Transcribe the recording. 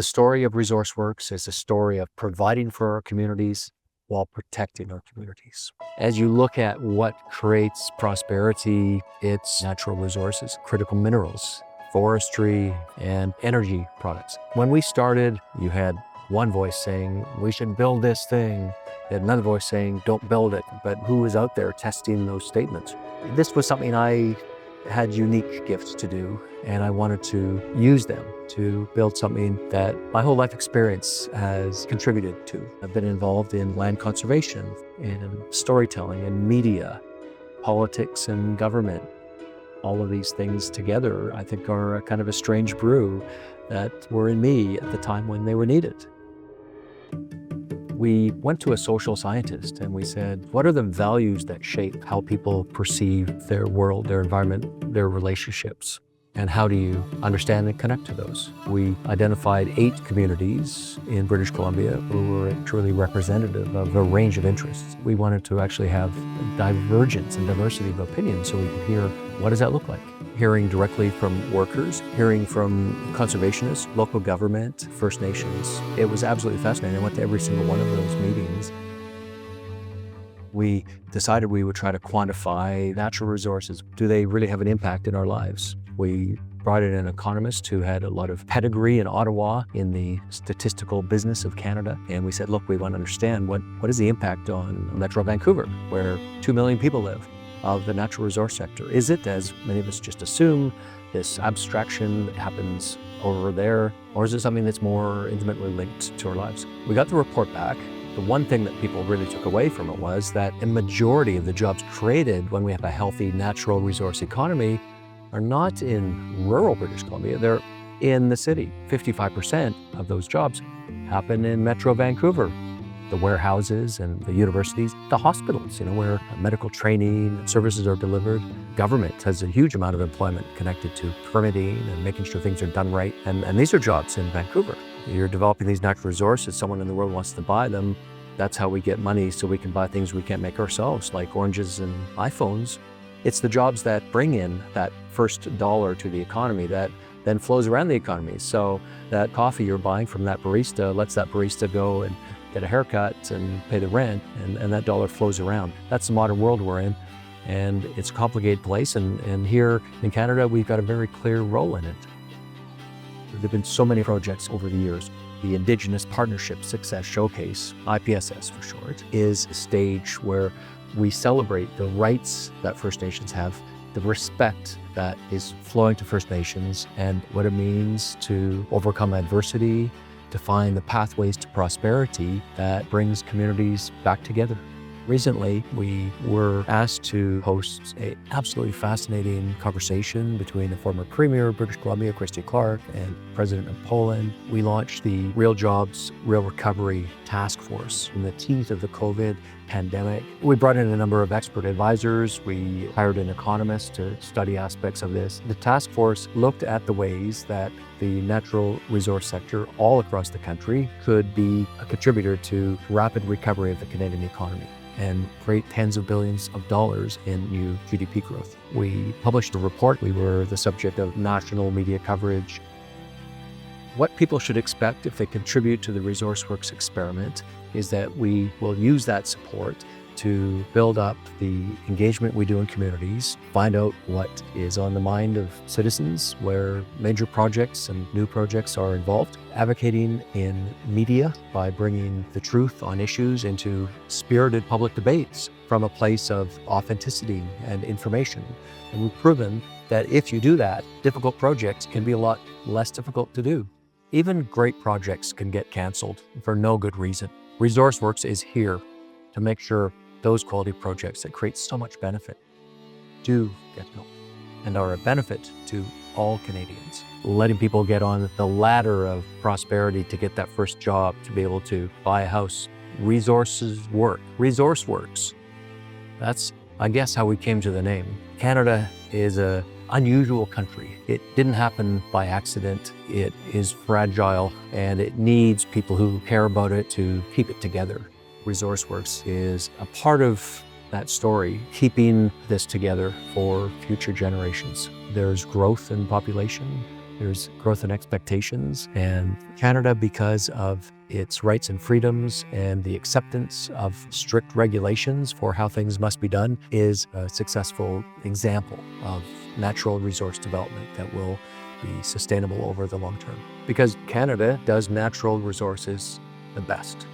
The story of ResourceWorks is a story of providing for our communities while protecting our communities. As you look at what creates prosperity, it's natural resources, critical minerals, forestry, and energy products. When we started, you had one voice saying, we should build this thing. You had another voice saying, don't build it. But who was out there testing those statements? This was something I had unique gifts to do, and I wanted to use them to build something that my whole life experience has contributed to. I've been involved in land conservation, in storytelling, in media, politics, and government. All of these things together, I think, are a kind of a strange brew that were in me at the time when they were needed. We went to a social scientist and we said, what are the values that shape how people perceive their world, their environment, their relationships? And how do you understand and connect to those? We identified 8 communities in British Columbia who were truly representative of a range of interests. We wanted to actually have divergence and diversity of opinion so we could hear, what does that look like? Hearing directly from workers, hearing from conservationists, local government, First Nations. It was absolutely fascinating. I went to every single one of those meetings. We decided we would try to quantify natural resources. Do they really have an impact in our lives? We brought in an economist who had a lot of pedigree in Ottawa in the statistical business of Canada. And we said, look, we want to understand what is the impact on Metro Vancouver, where 2 million people live, of the natural resource sector. Is it, as many of us just assume, this abstraction that happens over there, or is it something that's more intimately linked to our lives? We got the report back. The one thing that people really took away from it was that a majority of the jobs created when we have a healthy natural resource economy are not in rural British Columbia, they're in the city. 55% of those jobs happen in Metro Vancouver. The warehouses and the universities, the hospitals, where medical training and services are delivered. Government has a huge amount of employment connected to permitting and making sure things are done right. And these are jobs in Vancouver. You're developing these natural resources, someone in the world wants to buy them. That's how we get money so we can buy things we can't make ourselves, like oranges and iPhones. It's the jobs that bring in that first dollar to the economy that then flows around the economy. So that coffee you're buying from that barista lets that barista go and get a haircut and pay the rent, and that dollar flows around. That's the modern world we're in, and it's a complicated place, and here in Canada, we've got a very clear role in it. There have been so many projects over the years. The Indigenous Partnership Success Showcase, IPSS for short, is a stage where we celebrate the rights that First Nations have, the respect that is flowing to First Nations, and what it means to overcome adversity, to find the pathways to prosperity that brings communities back together. Recently, we were asked to host an absolutely fascinating conversation between the former Premier of British Columbia, Christy Clark, and President of Poland. We launched the Real Jobs, Real Recovery Task Force in the teeth of the COVID pandemic. We brought in a number of expert advisors. We hired an economist to study aspects of this. The task force looked at the ways that the natural resource sector all across the country could be a contributor to rapid recovery of the Canadian economy and create tens of billions of dollars in new GDP growth. We published a report. We were the subject of national media coverage. What people should expect if they contribute to the ResourceWorks experiment is that we will use that support to build up the engagement we do in communities, find out what is on the mind of citizens, where major projects and new projects are involved, advocating in media by bringing the truth on issues into spirited public debates from a place of authenticity and information. And we've proven that if you do that, difficult projects can be a lot less difficult to do. Even great projects can get canceled for no good reason. ResourceWorks is here to make sure those quality projects that create so much benefit do get built and are a benefit to all Canadians. Letting people get on the ladder of prosperity to get that first job, to be able to buy a house. Resources work. ResourceWorks. That's, I guess, how we came to the name. Canada is an unusual country. It didn't happen by accident. It is fragile, and it needs people who care about it to keep it together. ResourceWorks is a part of that story, keeping this together for future generations. There's growth in population, There's growth in expectations, and Canada, because of its rights and freedoms and the acceptance of strict regulations for how things must be done, is a successful example of natural resource development that will be sustainable over the long term. Because Canada does natural resources the best.